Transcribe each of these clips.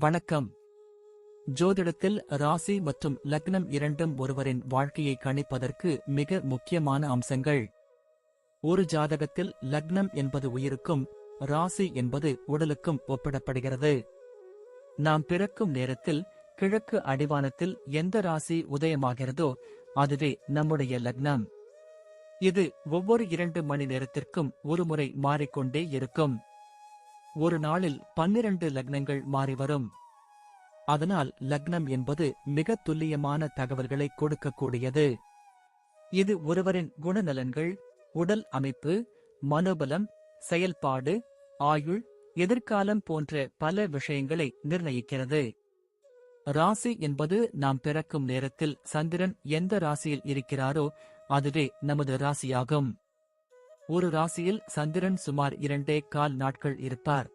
வணக்கம். ஜோதிடத்தில் ராசி மற்றும் லக்னம் இரண்டும் ஒருவரின் வாழ்க்கையை கணிப்பதற்கு மிக முக்கியமான அம்சங்கள். ஒரு ஜாதகத்தில் லக்னம் என்பது உயிருக்கும், ராசி என்பது உடலுக்கும் ஒப்பிடப்படுகிறது. நாம் பிறக்கும் நேரத்தில் கிழக்கு அடிவானத்தில் எந்த ராசி உதயமாகிறதோ அதுவே நம்முடைய லக்னம். இது ஒவ்வொரு 2 மணி நேரத்திற்கும் ஒருமுறை மாறிக்கொண்டே இருக்கும். ஒரு நாளில் 12 லக்னங்கள் மாறிவரும். அதனால் லக்னம் என்பது மிக துல்லியமான தகவல்களை கொடுக்கக்கூடியது. இது ஒருவரின் குணநலன்கள், உடல் அமைப்பு, மனோபலம், செயல்பாடு, ஆயுள், எதிர்காலம் போன்ற பல விஷயங்களை நிர்ணயிக்கிறது. ராசி என்பது நாம் பிறக்கும் நேரத்தில் சந்திரன் எந்த ராசியில் இருக்கிறாரோ அதுவே நமது ராசியாகும். ஒரு ராசியில் சந்திரன் சுமார் 2.25 நாட்கள் இருப்பார்.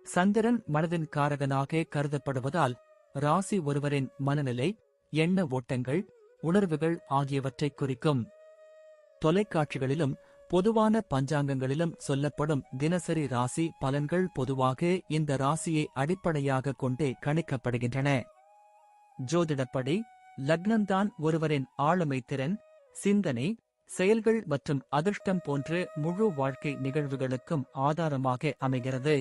சந்திரன் மனதின் காரகனாக கருதப்படுவதால் ராசி ஒருவரின் மனநிலை, எண்ண ஓட்டங்கள், உணர்வுகள் ஆகியவற்றை குறிக்கும். தொலைக்காட்சிகளிலும் பொதுவான பஞ்சாங்கங்களிலும் சொல்லப்படும் தினசரி ராசி பலன்கள் பொதுவாக இந்த ராசியை அடிப்படையாக கொண்டே கணிக்கப்படுகின்றன. ஜோதிடப்படி லக்னம்தான் ஒருவரின் ஆளுமை திறன், சிந்தனை, செயல்கள் மற்றும் அதிர்ஷ்டம் போன்ற முழு வாழ்க்கை நிகழ்வுகளுக்கும் ஆதாரமாக அமைகிறது.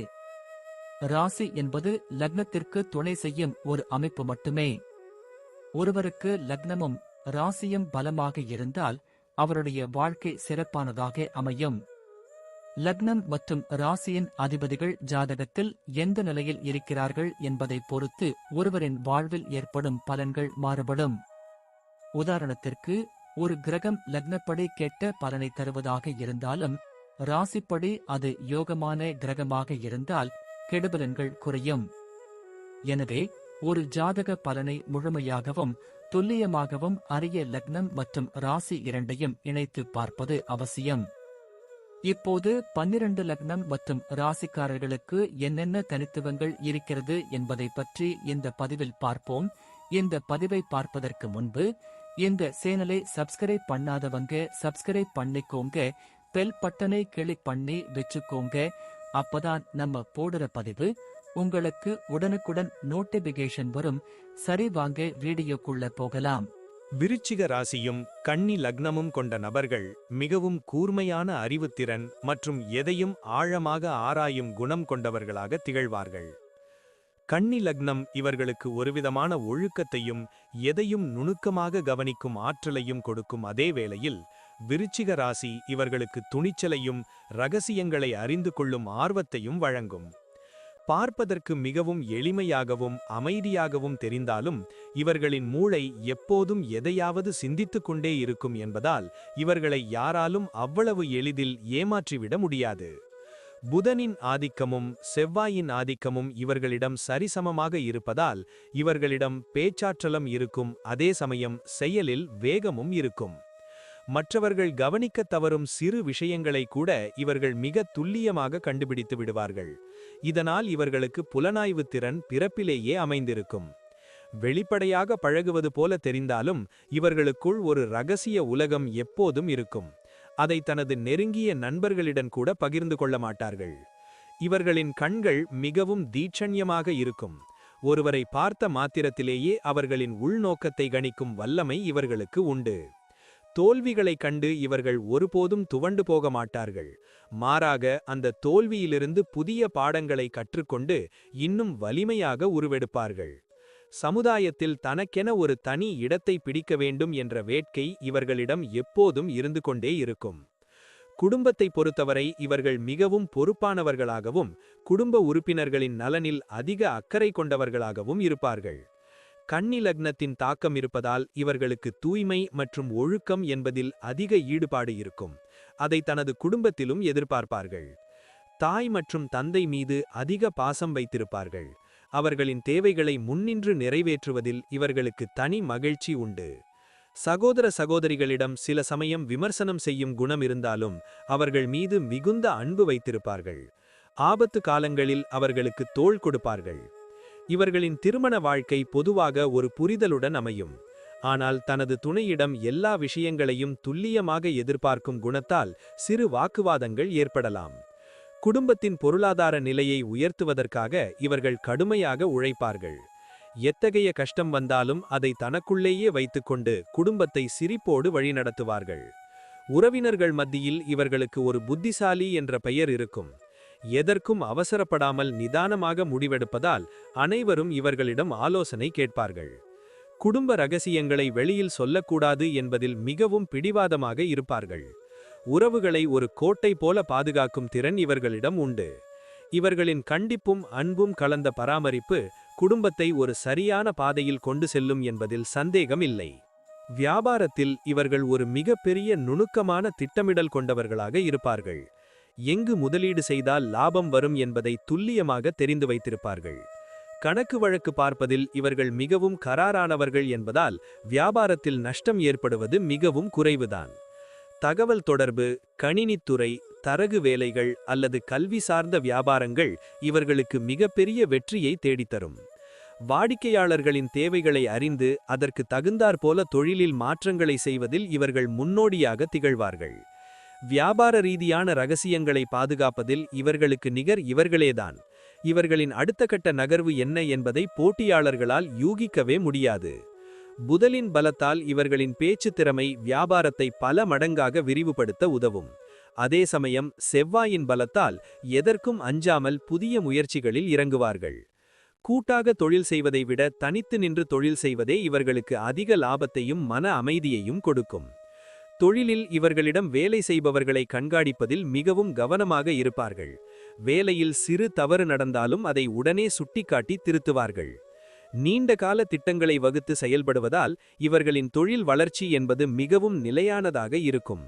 ராசி என்பது லக்னத்திற்கு துணை செய்யும் ஒரு அமைப்பு மட்டுமே. ஒருவருக்கு லக்னமும் ராசியும் பலமாக இருந்தால் அவருடைய வாழ்க்கை சிறப்பானதாக அமையும். லக்னம் மற்றும் ராசியின் அதிபதிகள் ஜாதகத்தில் எந்த நிலையில் இருக்கிறார்கள் என்பதை பொறுத்து ஒருவரின் வாழ்வில் ஏற்படும் பலன்கள் மாறுபடும். உதாரணத்திற்கு, ஒரு கிரகம் லக்னப்படி கெட்ட பலனை தருவதாக இருந்தாலும் ராசிப்படி அது யோகமான கிரகமாக இருந்தால் கெடுபலன்கள் குறையும். எனவே ஒரு ஜாதக பலனை முழுமையாகவும் துல்லியமாகவும் அறிய லக்னம் மற்றும் ராசி இரண்டையும் இணைத்து பார்ப்பது அவசியம். இப்போது 12 லக்னம் மற்றும் ராசிக்காரர்களுக்கு என்னென்ன தனித்துவங்கள் இருக்கிறது என்பதை பற்றி இந்த பதிவில் பார்ப்போம். இந்த பதிவை பார்ப்பதற்கு முன்பு இந்த சேனலை சப்ஸ்கிரைப் பண்ணாதவங்க சப்ஸ்கிரைப் பண்ணிக்கோங்க, பெல் பட்டனை கிளிக் பண்ணி வச்சுக்கோங்க. அப்பதான் நம்ம போடுற பதிவு உங்களுக்கு உடனுக்குடன் நோட்டிபிகேஷன் வரும். சரி, வாங்க வீடியோக்குள்ள போகலாம். விருச்சிக ராசியும் கன்னி லக்னமும் கொண்ட நபர்கள் மிகவும் கூர்மையான அறிவுத்திறன் மற்றும் எதையும் ஆழமாக ஆராயும் குணம் கொண்டவர்களாக திகழ்வார்கள். கன்னி லக்னம் இவர்களுக்கு ஒருவிதமான ஒழுக்கத்தையும் எதையும் நுணுக்கமாக கவனிக்கும் ஆற்றலையும் கொடுக்கும். அதே வேளையில் விருச்சிக ராசி இவர்களுக்கு துணிச்சலையும் இரகசியங்களை அறிந்து கொள்ளும் ஆர்வத்தையும் வழங்கும். பார்ப்பதற்கு மிகவும் எளிமையாகவும் அமைதியாகவும் தெரிந்தாலும் இவர்களின் மூளை எப்போதும் எதையாவது சிந்தித்துக் கொண்டே இருக்கும் என்பதால் இவர்களை யாராலும் அவ்வளவு எளிதில் ஏமாற்றிவிட முடியாது. புதனின் ஆதிக்கமும் செவ்வாயின் ஆதிக்கமும் இவர்களிடம் சரிசமமாக இருப்பதால் இவர்களிடம் பேச்சாற்றலும் இருக்கும். அதே சமயம் செயலில் வேகமும் இருக்கும். மற்றவர்கள் கவனிக்க தவறும் சிறு விஷயங்களை கூட இவர்கள் மிக துல்லியமாக கண்டுபிடித்து விடுவார்கள். இதனால் இவர்களுக்கு புலனாய்வு திறன் பிறப்பிலேயே அமைந்திருக்கும். வெளிப்படையாக பழகுவது போல தெரிந்தாலும் இவர்களுக்குள் ஒரு இரகசிய உலகம் எப்போதும் இருக்கும். அதை தனது நெருங்கிய நண்பர்களிடம் கூட பகிர்ந்து கொள்ள மாட்டார்கள். இவர்களின் கண்கள் மிகவும் தீட்சண்யமாக இருக்கும். ஒருவரை பார்த்த மாத்திரத்திலேயே அவர்களின் உள்நோக்கத்தை கணிக்கும் வல்லமை இவர்களுக்கு உண்டு. தோல்விகளை கண்டு இவர்கள் ஒருபோதும் துவண்டு போக மாட்டார்கள். மாறாக அந்த தோல்வியிலிருந்து புதிய பாடங்களை கற்றுக்கொண்டு இன்னும் வலிமையாக உருவெடுப்பார்கள். சமுதாயத்தில் தனக்கென ஒரு தனி இடத்தை பிடிக்க வேண்டும் என்ற வேட்கை இவர்களிடம் எப்போதும் இருந்து கொண்டே இருக்கும். குடும்பத்தை பொறுத்தவரை இவர்கள் மிகவும் பொறுப்பானவர்களாகவும் குடும்ப உறுப்பினர்களின் நலனில் அதிக அக்கறை கொண்டவர்களாகவும் இருப்பார்கள். கன்னி லக்னத்தின் தாக்கம் இருப்பதால் இவர்களுக்கு தூய்மை மற்றும் ஒழுக்கம் என்பதில் அதிக ஈடுபாடு இருக்கும். அதை தனது குடும்பத்திலும் எதிர்பார்ப்பார்கள். தாய் மற்றும் தந்தை மீது அதிக பாசம் வைத்திருப்பார்கள். அவர்களின் தேவைகளை முன்னின்று நிறைவேற்றுவதில் இவர்களுக்கு தனி மகிழ்ச்சி உண்டு. சகோதர சகோதரிகளிடம் சில சமயம் விமர்சனம் செய்யும் குணம் இருந்தாலும் அவர்கள் மீது மிகுந்த அன்பு வைத்திருப்பார்கள். ஆபத்து காலங்களில் அவர்களுக்கு தோள் கொடுப்பார்கள். இவர்களின் திருமண வாழ்க்கை பொதுவாக ஒரு புரிதலுடன் அமையும். ஆனால் தனது துணையிடம் எல்லா விஷயங்களையும் துல்லியமாக எதிர்பார்க்கும் குணத்தால் சிறு வாக்குவாதங்கள் ஏற்படலாம். குடும்பத்தின் பொருளாதார நிலையை உயர்த்துவதற்காக இவர்கள் கடுமையாக உழைப்பார்கள். எத்தகைய கஷ்டம் வந்தாலும் அதை தனக்குள்ளேயே வைத்துக்கொண்டு குடும்பத்தை சிரிப்போடு வழிநடத்துவார்கள். உறவினர்கள் மத்தியில் இவர்களுக்கு ஒரு புத்திசாலி என்ற பெயர் இருக்கும். எதற்கும் அவசரப்படாமல் நிதானமாக முடிவெடுப்பதால் அனைவரும் இவர்களிடம் ஆலோசனை கேட்பார்கள். குடும்ப ரகசியங்களை வெளியில் சொல்லக்கூடாது என்பதில் மிகவும் பிடிவாதமாக இருப்பார்கள். உறவுகளை ஒரு கோட்டை போல பாதுகாக்கும் திறன் இவர்களிடம் உண்டு. இவர்களின் கண்டிப்பும் அன்பும் கலந்த பராமரிப்பு குடும்பத்தை ஒரு சரியான பாதையில் கொண்டு செல்லும் என்பதில் சந்தேகம் இல்லை. வியாபாரத்தில் இவர்கள் ஒரு மிகப்பெரிய நுணுக்கமான திட்டமிடல் கொண்டவர்களாக இருப்பார்கள். எங்கு முதலீடு செய்தால் லாபம் வரும் என்பதை துல்லியமாக தெரிந்து வைத்திருப்பார்கள். கணக்கு வழக்கு பார்ப்பதில் இவர்கள் மிகவும் கராரானவர்கள் என்பதால் வியாபாரத்தில் நஷ்டம் ஏற்படுவது மிகவும் குறைவுதான். தகவல் தொடர்பு, கணினித்துறை, தரகு வேலைகள் அல்லது கல்வி சார்ந்த வியாபாரங்கள் இவர்களுக்கு மிகப்பெரிய வெற்றியை தேடித்தரும். வாடிக்கையாளர்களின் தேவைகளை அறிந்து அதற்கு தகுந்தாற்போல தொழிலில் மாற்றங்களை செய்வதில் இவர்கள் முன்னோடியாக திகழ்வார்கள். வியாபார ரீதியான ரகசியங்களை பாதுகாப்பதில் இவர்களுக்கு நிகர் இவர்களேதான். இவர்களின் அடுத்த கட்ட நகர்வு என்ன என்பதை போட்டியாளர்களால் யூகிக்கவே முடியாது. புதனின் பலத்தால் இவர்களின் பேச்சு திறமை வியாபாரத்தை பல மடங்காக விரிவுபடுத்த உதவும். அதே சமயம் செவ்வாயின் பலத்தால் எதற்கும் அஞ்சாமல் புதிய முயற்சிகளில் இறங்குவார்கள். கூட்டாக தொழில் செய்வதை விட தனித்து நின்று தொழில் செய்வதே இவர்களுக்கு அதிக லாபத்தையும் மன அமைதியையும் கொடுக்கும். தொழிலில் இவர்களிடம் வேலை செய்பவர்களை கண்காணிப்பதில் மிகவும் கவனமாக இருப்பார்கள். வேலையில் சிறு தவறு நடந்தாலும் அதை உடனே சுட்டிக்காட்டி திருத்துவார்கள். நீண்ட கால திட்டங்களை வகுத்து செயல்படுவதால் இவர்களின் தொழில் வளர்ச்சி என்பது மிகவும் நிலையானதாக இருக்கும்.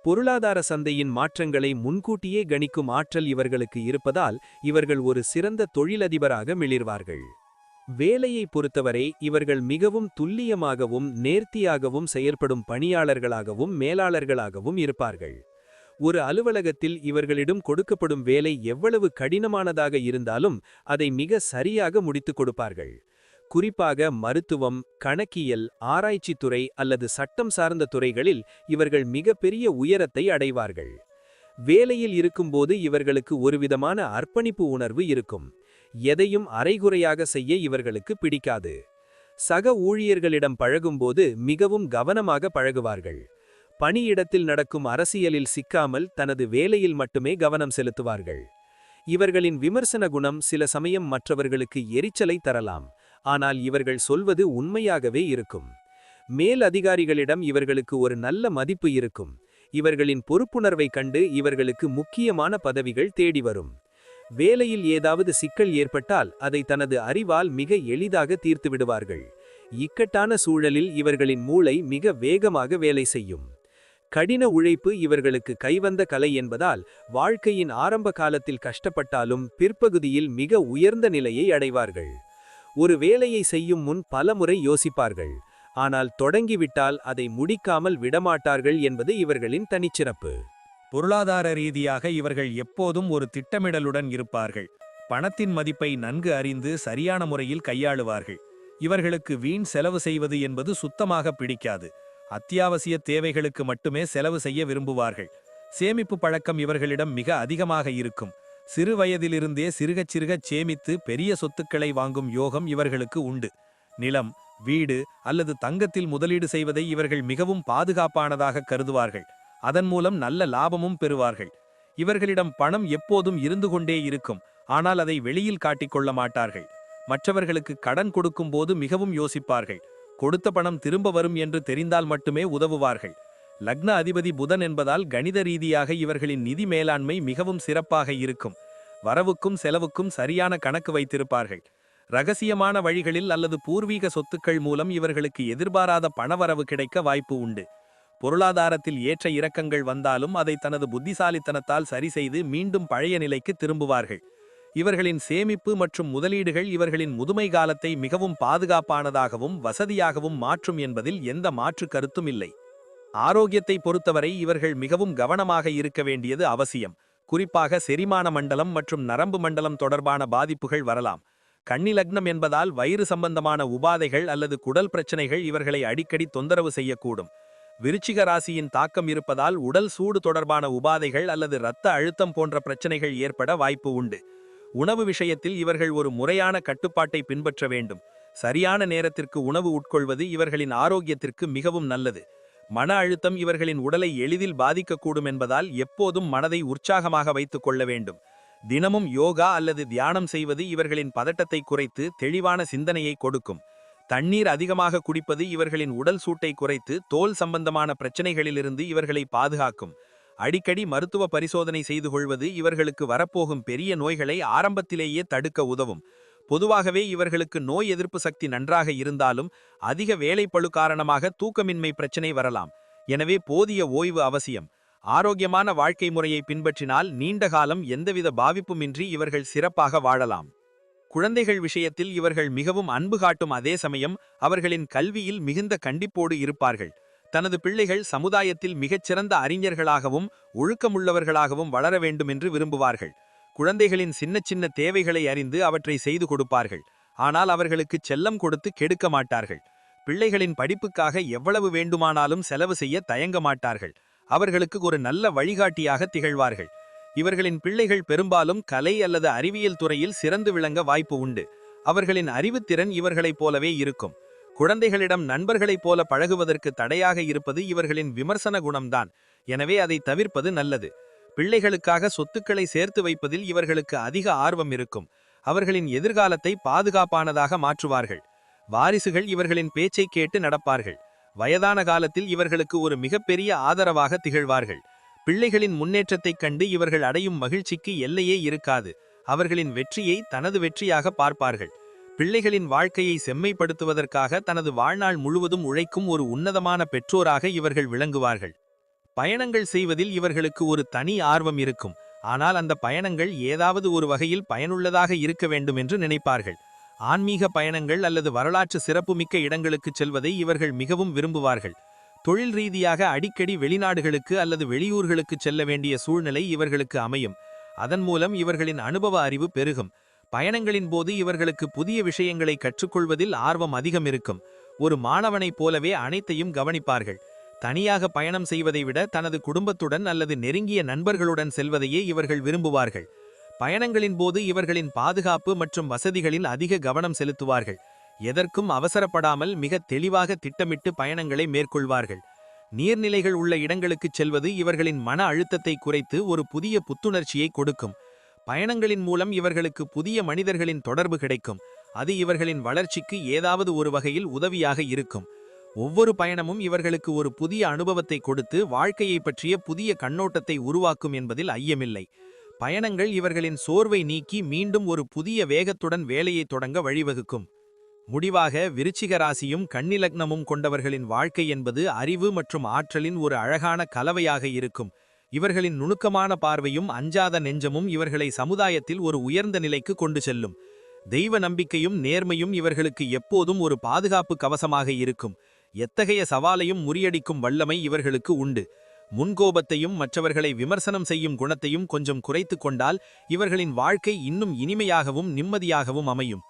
பொருளாதார சந்தையின் மாற்றங்களை முன்கூட்டியே கணிக்கும் ஆற்றல் இவர்களுக்கு இருப்பதால் இவர்கள் ஒரு சிறந்த தொழிலதிபராக மிளிர்வார்கள். வேலையை பொறுத்தவரை இவர்கள் மிகவும் துல்லியமாகவும் நேர்த்தியாகவும் செயற்படும் பணியாளர்களாகவும் மேலாளர்களாகவும் இருப்பார்கள். ஒரு அலுவலகத்தில் இவர்களிடம் கொடுக்கப்படும் வேலை எவ்வளவு கடினமானதாக இருந்தாலும் அதை மிக சரியாக முடித்துக் கொடுப்பார்கள். குறிப்பாக மருத்துவம், கணக்கியல், ஆராய்ச்சித்துறை அல்லது சட்டம் சார்ந்த துறைகளில் இவர்கள் மிகப்பெரிய உயரத்தை அடைவார்கள். வேலையில் இருக்கும்போது இவர்களுக்கு ஒருவிதமான அர்ப்பணிப்பு உணர்வு இருக்கும். எதையும் அரைகுறையாக செய்ய இவர்களுக்கு பிடிக்காது. சக ஊழியர்களிடம் பழகும்போது மிகவும் கவனமாக பழகுவார்கள். பணியிடத்தில் நடக்கும் அரசியலில் சிக்காமல் தனது வேலையில் மட்டுமே கவனம் செலுத்துவார்கள். இவர்களின் விமர்சன குணம் சில சமயம் மற்றவர்களுக்கு எரிச்சலை தரலாம். ஆனால் இவர்கள் சொல்வது உண்மையாகவே இருக்கும். மேல் அதிகாரிகளிடம் இவர்களுக்கு ஒரு நல்ல மதிப்பு இருக்கும். இவர்களின் பொறுப்புணர்வை கண்டு இவர்களுக்கு முக்கியமான பதவிகள் தேடி வரும். வேலையில் ஏதாவது சிக்கல் ஏற்பட்டால் அதை தனது அறிவால் மிக எளிதாக தீர்த்து விடுவார்கள். இக்கட்டான சூழலில் இவர்களின் மூளை மிக வேகமாக வேலை செய்யும். கடின உழைப்பு இவர்களுக்கு கைவந்த கலை என்பதால் வாழ்க்கையின் ஆரம்ப காலத்தில் கஷ்டப்பட்டாலும் பிற்பகுதியில் மிக உயர்ந்த நிலையை அடைவார்கள். ஒரு வேலையை செய்யும் முன் பலமுறை யோசிப்பார்கள். ஆனால் தொடங்கிவிட்டால் அதை முடிக்காமல் விடமாட்டார்கள் என்பது இவர்களின் தனிச்சிறப்பு. பொருளாதார ரீதியாக இவர்கள் எப்போதும் ஒரு திட்டமிடலுடன் இருப்பார்கள். பணத்தின் மதிப்பை நன்கு அறிந்து சரியான முறையில் கையாளுவார்கள். இவர்களுக்கு வீண் செலவு செய்வது என்பது சுத்தமாக பிடிக்காது. அத்தியாவசிய தேவைகளுக்கு மட்டுமே செலவு செய்ய விரும்புவார்கள். சேமிப்பு பழக்கம் இவர்களிடம் மிக அதிகமாக இருக்கும். சிறு வயதிலிருந்தே சிறுகச் சிறுகச் சேமித்து பெரிய சொத்துக்களை வாங்கும் யோகம் இவர்களுக்கு உண்டு. நிலம், வீடு அல்லது தங்கத்தில் முதலீடு செய்வதை இவர்கள் மிகவும் பாதுகாப்பானதாக கருதுவார்கள். அதன் மூலம் நல்ல லாபமும் பெறுவார்கள். இவர்களிடம் பணம் எப்போதும் இருந்து கொண்டே இருக்கும். ஆனால் அதை வெளியில் காட்டிக்கொள்ள மாட்டார்கள். மற்றவர்களுக்கு கடன் கொடுக்கும் போது மிகவும் யோசிப்பார்கள். கொடுத்த பணம் திரும்ப வரும் என்று தெரிந்தால் மட்டுமே உதவுவார்கள். லக்ன அதிபதி புதன் என்பதால் கணித ரீதியாக இவர்களின் நிதி மேலாண்மை மிகவும் சிறப்பாக இருக்கும். வரவுக்கும் செலவுக்கும் சரியான கணக்கு வைத்திருப்பார்கள். இரகசியமான வழிகளில் அல்லது பூர்வீக சொத்துக்கள் மூலம் இவர்களுக்கு எதிர்பாராத பணவரவு கிடைக்க வாய்ப்பு உண்டு. பொருளாதாரத்தில் ஏற்ற இறக்கங்கள் வந்தாலும் அதை தனது புத்திசாலித்தனத்தால் சரிசெய்து மீண்டும் பழைய நிலைக்கு திரும்புவார்கள். இவர்களின் சேமிப்பு மற்றும் முதலீடுகள் இவர்களின் முதுமை காலத்தை மிகவும் பாதுகாப்பானதாகவும் வசதியாகவும் மாற்றும் என்பதில் எந்த மாற்று கருத்தும் இல்லை. ஆரோக்கியத்தை பொறுத்தவரை இவர்கள் மிகவும் கவனமாக இருக்க வேண்டியது அவசியம். குறிப்பாக செரிமான மண்டலம் மற்றும் நரம்பு மண்டலம் தொடர்பான பாதிப்புகள் வரலாம். கன்னி லக்னம் என்பதால் வயிறு சம்பந்தமான உபாதைகள் அல்லது குடல் பிரச்சனைகள் இவர்களை அடிக்கடி தொந்தரவு செய்யக்கூடும். விருச்சிக ராசியின் தாக்கம் இருப்பதால் உடல் சூடு தொடர்பான உபாதைகள் அல்லது இரத்த அழுத்தம் போன்ற பிரச்சனைகள் ஏற்பட வாய்ப்பு உண்டு. உணவு விஷயத்தில் இவர்கள் ஒரு முறையான கட்டுப்பாட்டை பின்பற்ற வேண்டும். சரியான நேரத்திற்கு உணவு உட்கொள்வது இவர்களின் ஆரோக்கியத்திற்கு மிகவும் நல்லது. மன அழுத்தம் இவர்களின் உடலை எளிதில் பாதிக்கக்கூடும் என்பதால் எப்போதும் மனதை உற்சாகமாக வைத்துக் கொள்ள வேண்டும். தினமும் யோகா அல்லது தியானம் செய்வது இவர்களின் பதட்டத்தை குறைத்து தெளிவான சிந்தனையை கொடுக்கும். தண்ணீர் அதிகமாக குடிப்பது இவர்களின் உடல் சூட்டை குறைத்து தோல் சம்பந்தமான பிரச்சனைகளிலிருந்து இவர்களை பாதுகாக்கும். அடிக்கடி மருத்துவ பரிசோதனை செய்து கொள்வது இவர்களுக்கு வரப்போகும் பெரிய நோய்களை ஆரம்பத்திலேயே தடுக்க உதவும். பொதுவாகவே இவர்களுக்கு நோய் எதிர்ப்பு சக்தி நன்றாக இருந்தாலும் அதிக வேலைப்பளு காரணமாக தூக்கமின்மை பிரச்சனை வரலாம். எனவே போதிய ஓய்வு அவசியம். ஆரோக்கியமான வாழ்க்கை முறையை பின்பற்றினால் நீண்ட காலம் எந்தவித பாதிப்புமின்றி இவர்கள் சிறப்பாக வாழலாம். குழந்தைகள் விஷயத்தில் இவர்கள் மிகவும் அன்பு காட்டும் அதே சமயம் அவர்களின் கல்வியில் மிகுந்த கண்டிப்போடு இருப்பார்கள். தனது பிள்ளைகள் சமுதாயத்தில் மிகச்சிறந்த அறிஞர்களாகவும் ஒழுக்கமுள்ளவர்களாகவும் வளர வேண்டும் என்று விரும்புவார்கள். குழந்தைகளின் சின்ன சின்ன தேவைகளை அறிந்து அவற்றை செய்து கொடுப்பார்கள். ஆனால் அவர்களுக்கு செல்லம் கொடுத்து கெடுக்க மாட்டார்கள். பிள்ளைகளின் படிப்புக்காக எவ்வளவு வேண்டுமானாலும் செலவு செய்ய தயங்க மாட்டார்கள். அவர்களுக்கு ஒரு நல்ல வழிகாட்டியாக திகழ்வார்கள். இவர்களின் பிள்ளைகள் பெரும்பாலும் கலை அல்லது அறிவியல் துறையில் சிறந்து விளங்க வாய்ப்பு உண்டு. அவர்களின் அறிவுத்திறன் இவர்களைப் போலவே இருக்கும். குழந்தைகளிடம் நண்பர்களைப் போல பழகுவதற்கு தடையாக இருப்பது இவர்களின் விமர்சன குணம்தான். எனவே அதை தவிர்ப்பது நல்லது. பிள்ளைகளுக்காக சொத்துக்களை சேர்த்து வைப்பதில் இவர்களுக்கு அதிக ஆர்வம் இருக்கும். அவர்களின் எதிர்காலத்தை பாதுகாப்பானதாக மாற்றுவார்கள். வாரிசுகள் இவர்களின் பேச்சை கேட்டு நடப்பார்கள். வயதான காலத்தில் இவர்களுக்கு ஒரு மிகப்பெரிய ஆதரவாக திகழ்வார்கள். பிள்ளைகளின் முன்னேற்றத்தைக் கண்டு இவர்கள் அடையும் மகிழ்ச்சிக்கு எல்லையே இருக்காது. அவர்களின் வெற்றியை தனது வெற்றியாக பார்ப்பார்கள். பிள்ளைகளின் வாழ்க்கையை செம்மைப்படுத்துவதற்காக தனது வாழ்நாள் முழுவதும் உழைக்கும் ஒரு உன்னதமான பெற்றோராக இவர்கள் விளங்குவார்கள். பயணங்கள் செய்வதில் இவர்களுக்கு ஒரு தனி ஆர்வம் இருக்கும். ஆனால் அந்த பயணங்கள் ஏதாவது ஒரு வகையில் பயனுள்ளதாக இருக்க வேண்டும் என்று நினைப்பார்கள். ஆன்மீக பயணங்கள் அல்லது வரலாற்று சிறப்புமிக்க இடங்களுக்கு செல்வதை இவர்கள் மிகவும் விரும்புவார்கள். தொழில் ரீதியாக அடிக்கடி வெளிநாடுகளுக்கு அல்லது வெளியூர்களுக்கு செல்ல வேண்டிய சூழ்நிலை இவர்களுக்கு அமையும். அதன் மூலம் இவர்களின் அனுபவ அறிவு பெருகும். பயணங்களின் போது இவர்களுக்கு புதிய விஷயங்களை கற்றுக்கொள்வதில் ஆர்வம் அதிகம் இருக்கும். ஒரு மாணவனைப் போலவே அனைத்தையும் கவனிப்பார்கள். தனியாக பயணம் செய்வதை விட தனது குடும்பத்துடன் அல்லது நெருங்கிய நண்பர்களுடன் செல்வதையே இவர்கள் விரும்புவார்கள். பயணங்களின் போது இவர்களின் பாதுகாப்பு மற்றும் வசதிகளில் அதிக கவனம் செலுத்துவார்கள். எதற்கும் அவசரப்படாமல் மிக தெளிவாக திட்டமிட்டு பயணங்களை மேற்கொள்வார்கள். நீர்நிலைகள் உள்ள இடங்களுக்குச் செல்வது இவர்களின் மன அழுத்தத்தை குறைத்து ஒரு புதிய புத்துணர்ச்சியை கொடுக்கும். பயணங்களின் மூலம் இவர்களுக்கு புதிய மனிதர்களின் தொடர்பு கிடைக்கும். அது இவர்களின் வளர்ச்சிக்கு ஏதாவது ஒரு வகையில் உதவியாக இருக்கும். ஒவ்வொரு பயணமும் இவர்களுக்கு ஒரு புதிய அனுபவத்தை கொடுத்து வாழ்க்கையை பற்றிய புதிய கண்ணோட்டத்தை உருவாக்கும் என்பதில் ஐயமில்லை. பயணங்கள் இவர்களின் சோர்வை நீக்கி மீண்டும் ஒரு புதிய வேகத்துடன் வேலையை தொடங்க வழிவகுக்கும். முடிவாக விருச்சிக ராசியும் கன்னி லக்னமும் கொண்டவர்களின் வாழ்க்கை என்பது அறிவு மற்றும் ஆற்றலின் ஒரு அழகான கலவையாக இருக்கும். இவர்களின் நுணுக்கமான பார்வையும் அஞ்சாத நெஞ்சமும் இவர்களை சமுதாயத்தில் ஒரு உயர்ந்த நிலைக்கு கொண்டு செல்லும். தெய்வ நம்பிக்கையும் நேர்மையும் இவர்களுக்கு எப்போதும் ஒரு பாதுகாப்பு கவசமாக இருக்கும். எத்தகைய சவாலையும் முறியடிக்கும் வல்லமை இவர்களுக்கு உண்டு. முன்கோபத்தையும் மற்றவர்களை விமர்சனம் செய்யும் குணத்தையும் கொஞ்சம் குறைத்து கொண்டால் இவர்களின் வாழ்க்கை இன்னும் இனிமையாகவும் நிம்மதியாகவும் அமையும்.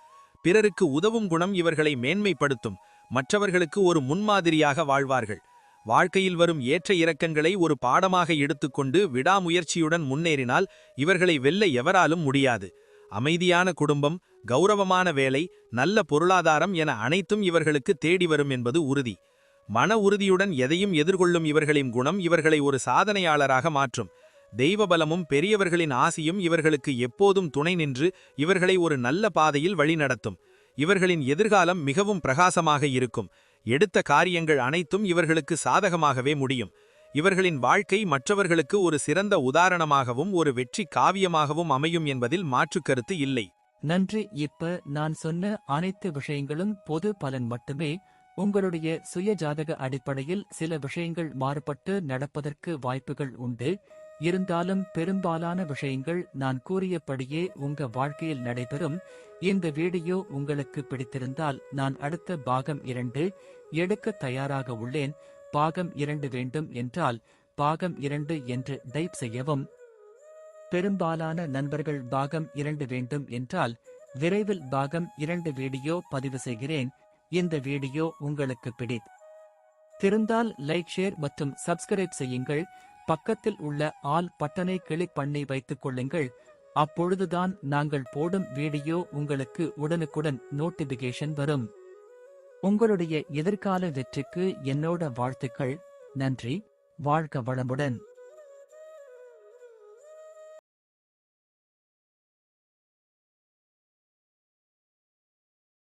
பிறருக்கு உதவும் குணம் இவர்களை மேன்மைப்படுத்தும். மற்றவர்களுக்கு ஒரு முன்மாதிரியாக வாழ்வார்கள். வாழ்க்கையில் வரும் ஏற்ற இறக்கங்களை ஒரு பாடமாக எடுத்துக்கொண்டு விடாமுயற்சியுடன் முன்னேறினால் இவர்களை வெல்ல எவராலும் முடியாது. அமைதியான குடும்பம், கௌரவமான வேலை, நல்ல பொருளாதாரம் என அனைத்தும் இவர்களுக்கு தேடி வரும் என்பது உறுதி. மன உறுதியுடன் எதையும் எதிர்கொள்ளும் இவர்களின் குணம் இவர்களை ஒரு சாதனையாளராக மாற்றும். தெய்வபலமும் பெரியவர்களின் ஆசியும் இவர்களுக்கு எப்போதும் துணை நின்று இவர்களை ஒரு நல்ல பாதையில் வழிநடத்தும். இவர்களின் எதிர்காலம் மிகவும் பிரகாசமாக இருக்கும். எடுத்த காரியங்கள் அனைத்தும் இவர்களுக்கு சாதகமாகவே முடியும். இவர்களின் வாழ்க்கை மற்றவர்களுக்கு ஒரு சிறந்த உதாரணமாகவும் ஒரு வெற்றி காவியமாகவும் அமையும் என்பதில் மாற்றுக்கருத்து இல்லை. நன்றி. இப்ப நான் சொன்ன அனைத்து விஷயங்களும் பொது பலன் மட்டுமே. உங்களுடைய சுய ஜாதக அடிப்படையில் சில விஷயங்கள் மாறுபட்டு நடப்பதற்கு வாய்ப்புகள் உண்டு. இருந்தாலும் பெரும்பாலான விஷயங்கள் நான் கூறியபடியே உங்க வாழ்க்கையில் நடைபெறும். இந்த வீடியோ உங்களுக்கு பிடித்திருந்தால் நான் அடுத்த பாகம் 2 எடுக்க தயாராக உள்ளேன். பாகம் 2 வேண்டும் என்றால் பாகம் 2 என்று டைப் செய்யவும். பெரும்பாலான நண்பர்கள் பாகம் 2 வேண்டும் என்றால் விரைவில் பாகம் 2 வீடியோ பதிவு செய்கிறேன். இந்த வீடியோ உங்களுக்கு தெரிந்தால் லைக் ஷேர் மற்றும் சப்ஸ்கிரைப் செய்யுங்கள். பக்கத்தில் உள்ள ஆல் பட்டனை கிளிக் பண்ணி வைத்துக் கொள்ளுங்கள். அப்பொழுதுதான் நாங்கள் போடும் வீடியோ உங்களுக்கு உடனுக்குடன் நோட்டிபிகேஷன் வரும். உங்களுடைய எதிர்கால வெற்றிக்கு என்னோட வாழ்த்துக்கள். நன்றி. வாழ்க வளமுடன்.